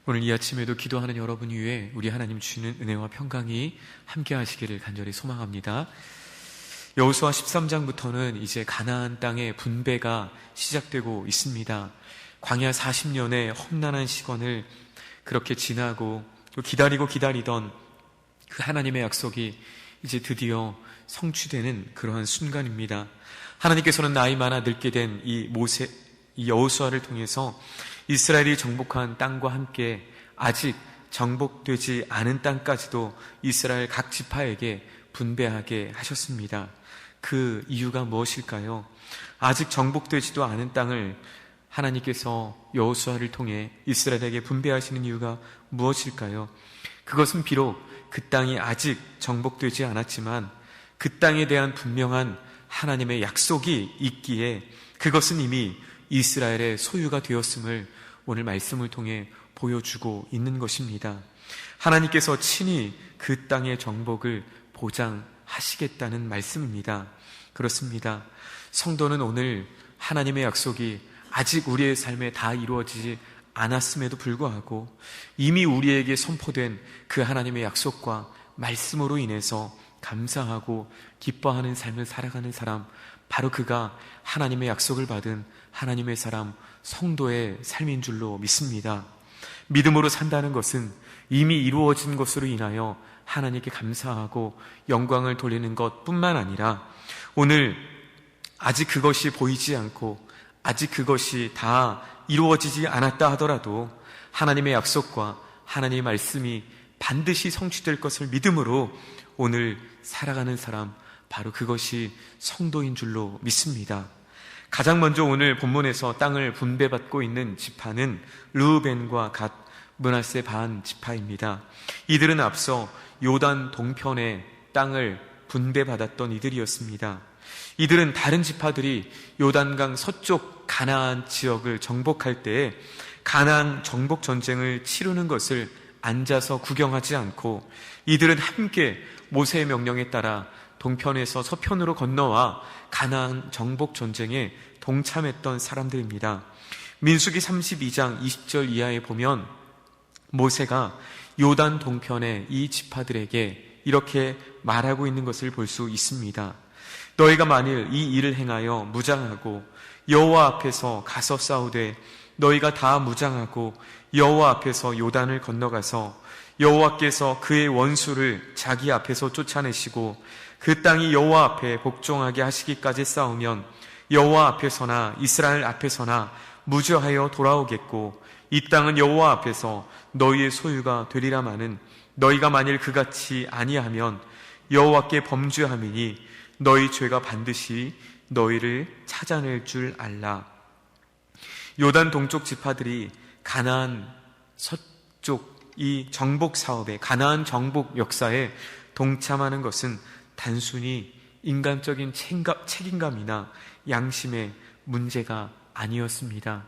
오늘 이 아침에도 기도하는 여러분 위에 우리 하나님 주시는 은혜와 평강이 함께 하시기를 간절히 소망합니다. 여호수아 13장부터는 이제 가나안 땅의 분배가 시작되고 있습니다. 광야 40년의 험난한 시간을 그렇게 지나고 기다리던 그 하나님의 약속이 이제 드디어 성취되는 그러한 순간입니다. 하나님께서는 나이 많아 늙게 된 이 여호수아를 통해서 이스라엘이 정복한 땅과 함께 아직 정복되지 않은 땅까지도 이스라엘 각 지파에게 분배하게 하셨습니다. 그 이유가 무엇일까요? 아직 정복되지도 않은 땅을 하나님께서 여호수아를 통해 이스라엘에게 분배하시는 이유가 무엇일까요? 그것은 비록 그 땅이 아직 정복되지 않았지만 그 땅에 대한 분명한 하나님의 약속이 있기에 그것은 이미 이스라엘의 소유가 되었음을 오늘 말씀을 통해 보여주고 있는 것입니다. 하나님께서 친히 그 땅의 정복을 보장하시겠다는 말씀입니다. 그렇습니다. 성도는 오늘 하나님의 약속이 아직 우리의 삶에 다 이루어지지 않았음에도 불구하고 이미 우리에게 선포된 그 하나님의 약속과 말씀으로 인해서 감사하고 기뻐하는 삶을 살아가는 사람, 바로 그가 하나님의 약속을 받은 하나님의 사람, 성도의 삶인 줄로 믿습니다. 믿음으로 산다는 것은 이미 이루어진 것으로 인하여 하나님께 감사하고 영광을 돌리는 것뿐만 아니라 오늘 아직 그것이 보이지 않고 아직 그것이 다 이루어지지 않았다 하더라도 하나님의 약속과 하나님의 말씀이 반드시 성취될 것을 믿음으로 오늘 살아가는 사람, 바로 그것이 성도인 줄로 믿습니다. 가장 먼저 오늘 본문에서 땅을 분배받고 있는 지파는 르우벤과 갓, 므낫세 반 지파입니다. 이들은 앞서 요단 동편의 땅을 분배받았던 이들이었습니다. 이들은 다른 지파들이 요단강 서쪽 가나안 지역을 정복할 때에 가나안 정복 전쟁을 치르는 것을 앉아서 구경하지 않고 이들은 함께 모세의 명령에 따라 동편에서 서편으로 건너와 가나안 정복 전쟁에 동참했던 사람들입니다. 민수기 32장 20절 이하에 보면 모세가 요단 동편의 이 지파들에게 이렇게 말하고 있는 것을 볼 수 있습니다. 너희가 만일 이 일을 행하여 무장하고 여호와 앞에서 가서 싸우되 너희가 다 무장하고 여호와 앞에서 요단을 건너가서 여호와께서 그의 원수를 자기 앞에서 쫓아내시고 그 땅이 여호와 앞에 복종하게 하시기까지 싸우면 여호와 앞에서나 이스라엘 앞에서나 무죄하여 돌아오겠고 이 땅은 여호와 앞에서 너희의 소유가 되리라마는 너희가 만일 그같이 아니하면 여호와께 범죄함이니 너희 죄가 반드시 너희를 찾아낼 줄 알라. 요단 동쪽 지파들이 가나안 서쪽 이 정복 사업에, 가나안 정복 역사에 동참하는 것은 단순히 인간적인 책임감이나 양심의 문제가 아니었습니다.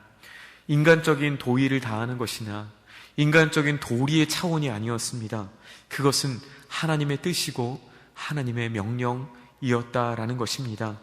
인간적인 도의를 다하는 것이나 인간적인 도리의 차원이 아니었습니다. 그것은 하나님의 뜻이고 하나님의 명령이었다라는 것입니다.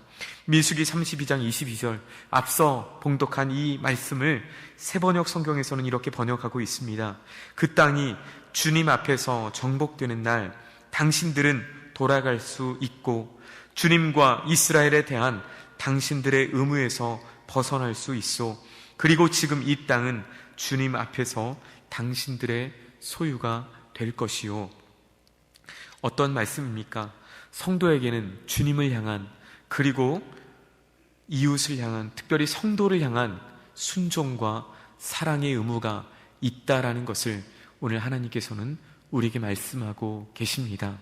민수기 32장 22절, 앞서 봉독한 이 말씀을 새번역 성경에서는 이렇게 번역하고 있습니다. 그 땅이 주님 앞에서 정복되는 날 당신들은 돌아갈 수 있고 주님과 이스라엘에 대한 당신들의 의무에서 벗어날 수 있어. 그리고 지금 이 땅은 주님 앞에서 당신들의 소유가 될 것이요. 어떤 말씀입니까? 성도에게는 주님을 향한, 그리고 이웃을 향한, 특별히 성도를 향한 순종과 사랑의 의무가 있다라는 것을 오늘 하나님께서는 우리에게 말씀하고 계십니다.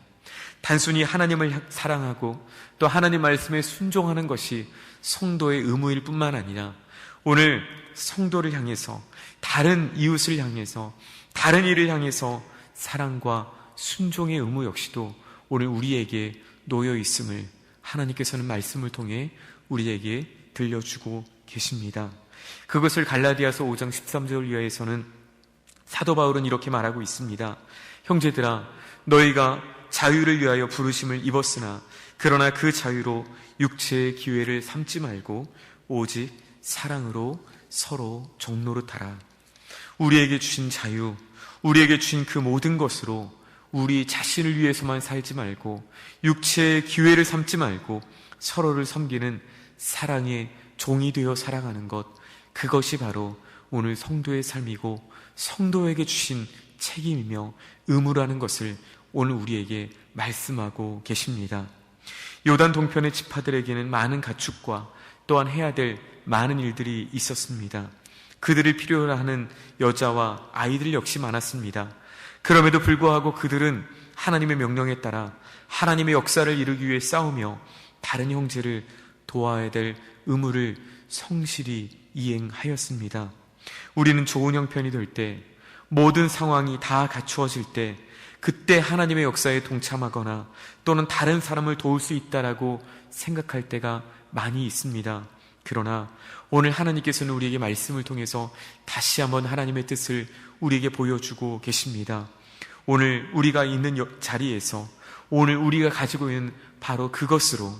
단순히 하나님을 사랑하고 또 하나님 말씀에 순종하는 것이 성도의 의무일 뿐만 아니라 오늘 성도를 향해서, 다른 이웃을 향해서, 다른 이를 향해서 사랑과 순종의 의무 역시도 오늘 우리에게 놓여 있음을 하나님께서는 말씀을 통해 우리에게 들려주고 계십니다. 그것을 갈라디아서 5장 13절 이하에서는 사도 바울은 이렇게 말하고 있습니다. 형제들아, 너희가 자유를 위하여 부르심을 입었으나 그러나 그 자유로 육체의 기회를 삼지 말고 오직 사랑으로 서로 종노릇하라. 우리에게 주신 자유, 우리에게 주신 그 모든 것으로 우리 자신을 위해서만 살지 말고 육체의 기회를 삼지 말고 서로를 섬기는 사랑의 종이 되어 살아가는 것, 그것이 바로 오늘 성도의 삶이고 성도에게 주신 책임이며 의무라는 것을 오늘 우리에게 말씀하고 계십니다. 요단 동편의 지파들에게는 많은 가축과 또한 해야 될 많은 일들이 있었습니다. 그들을 필요로 하는 여자와 아이들 역시 많았습니다. 그럼에도 불구하고 그들은 하나님의 명령에 따라 하나님의 역사를 이루기 위해 싸우며 다른 형제를 도와야 될 의무를 성실히 이행하였습니다. 우리는 좋은 형편이 될 때, 모든 상황이 다 갖추어질 때, 그때 하나님의 역사에 동참하거나 또는 다른 사람을 도울 수 있다라고 생각할 때가 많이 있습니다. 그러나 오늘 하나님께서는 우리에게 말씀을 통해서 다시 한번 하나님의 뜻을 우리에게 보여주고 계십니다. 오늘 우리가 있는 자리에서 오늘 우리가 가지고 있는 바로 그것으로,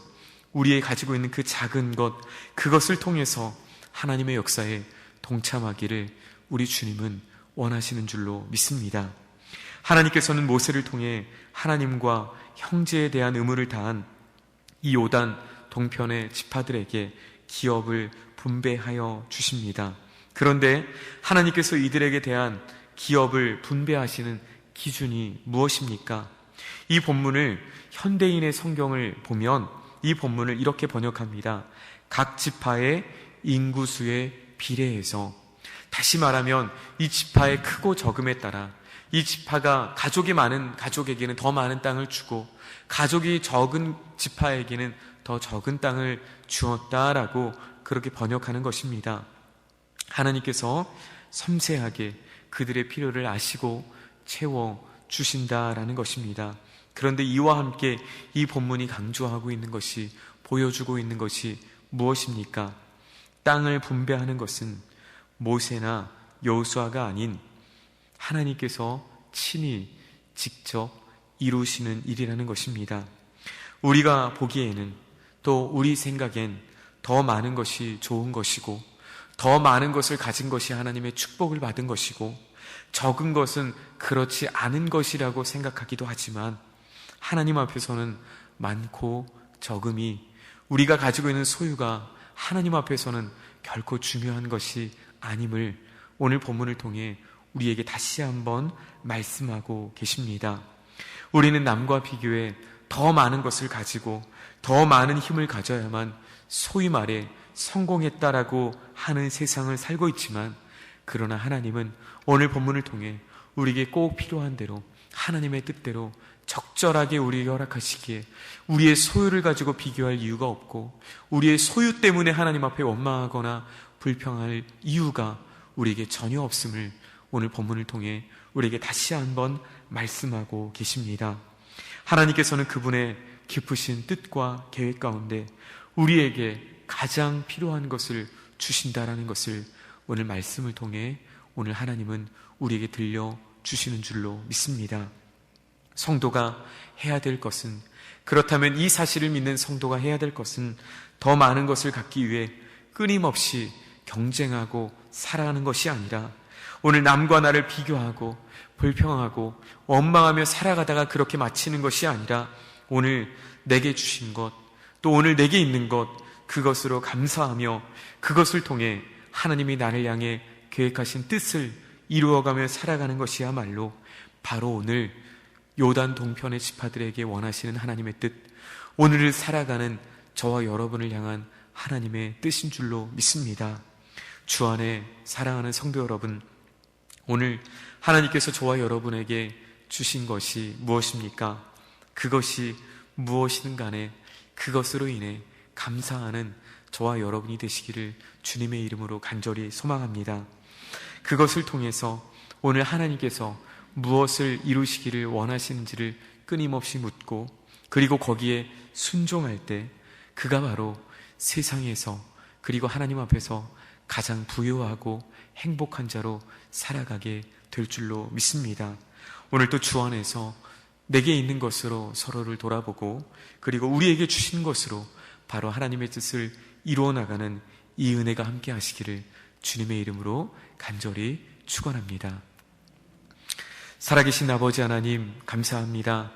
우리의 가지고 있는 그 작은 것, 그것을 통해서 하나님의 역사에 동참하기를 우리 주님은 원하시는 줄로 믿습니다. 하나님께서는 모세를 통해 하나님과 형제에 대한 의무를 다한 이 요단 동편의 지파들에게 기업을 분배하여 주십니다. 그런데 하나님께서 이들에게 대한 기업을 분배하시는 기준이 무엇입니까? 이 본문을 현대인의 성경을 보면 이 본문을 이렇게 번역합니다. 각 지파의 인구수에 비례해서, 다시 말하면 이 지파의 크고 적음에 따라 이 지파가 가족이 많은 가족에게는 더 많은 땅을 주고 가족이 적은 지파에게는 더 적은 땅을 주었다라고 그렇게 번역하는 것입니다. 하나님께서 섬세하게 그들의 필요를 아시고 채워주신다라는 것입니다. 그런데 이와 함께 이 본문이 강조하고 있는 것이, 보여주고 있는 것이 무엇입니까? 땅을 분배하는 것은 모세나 여호수아가 아닌 하나님께서 친히 직접 이루시는 일이라는 것입니다. 우리가 보기에는, 또 우리 생각엔 더 많은 것이 좋은 것이고 더 많은 것을 가진 것이 하나님의 축복을 받은 것이고 적은 것은 그렇지 않은 것이라고 생각하기도 하지만 하나님 앞에서는 많고 적음이, 우리가 가지고 있는 소유가 하나님 앞에서는 결코 중요한 것이 아님을 오늘 본문을 통해 우리에게 다시 한번 말씀하고 계십니다. 우리는 남과 비교해 더 많은 것을 가지고 더 많은 힘을 가져야만 소위 말해 성공했다라고 하는 세상을 살고 있지만, 그러나 하나님은 오늘 본문을 통해 우리에게 꼭 필요한 대로 하나님의 뜻대로 적절하게 우리에게 허락하시기에 우리의 소유를 가지고 비교할 이유가 없고 우리의 소유 때문에 하나님 앞에 원망하거나 불평할 이유가 우리에게 전혀 없음을 오늘 본문을 통해 우리에게 다시 한번 말씀하고 계십니다. 하나님께서는 그분의 깊으신 뜻과 계획 가운데 우리에게 가장 필요한 것을 주신다라는 것을 오늘 말씀을 통해 오늘 하나님은 우리에게 들려주시는 줄로 믿습니다. 성도가 해야 될 것은, 그렇다면 이 사실을 믿는 성도가 해야 될 것은 더 많은 것을 갖기 위해 끊임없이 경쟁하고 살아가는 것이 아니라 오늘 남과 나를 비교하고 불평하고 원망하며 살아가다가 그렇게 마치는 것이 아니라 오늘 내게 주신 것, 또 오늘 내게 있는 것, 그것으로 감사하며 그것을 통해 하나님이 나를 향해 계획하신 뜻을 이루어가며 살아가는 것이야말로 바로 오늘 요단 동편의 지파들에게 원하시는 하나님의 뜻, 오늘을 살아가는 저와 여러분을 향한 하나님의 뜻인 줄로 믿습니다. 주 안에 사랑하는 성도 여러분, 오늘 하나님께서 저와 여러분에게 주신 것이 무엇입니까? 그것이 무엇이든 간에 그것으로 인해 감사하는 저와 여러분이 되시기를 주님의 이름으로 간절히 소망합니다. 그것을 통해서 오늘 하나님께서 무엇을 이루시기를 원하시는지를 끊임없이 묻고, 그리고 거기에 순종할 때 그가 바로 세상에서 그리고 하나님 앞에서 가장 부유하고 행복한 자로 살아가게 될 줄로 믿습니다. 오늘 또 주 안에서 내게 있는 것으로 서로를 돌아보고, 그리고 우리에게 주신 것으로 바로 하나님의 뜻을 이루어 나가는 이 은혜가 함께 하시기를 주님의 이름으로 간절히 축원합니다. 살아계신 아버지 하나님 감사합니다.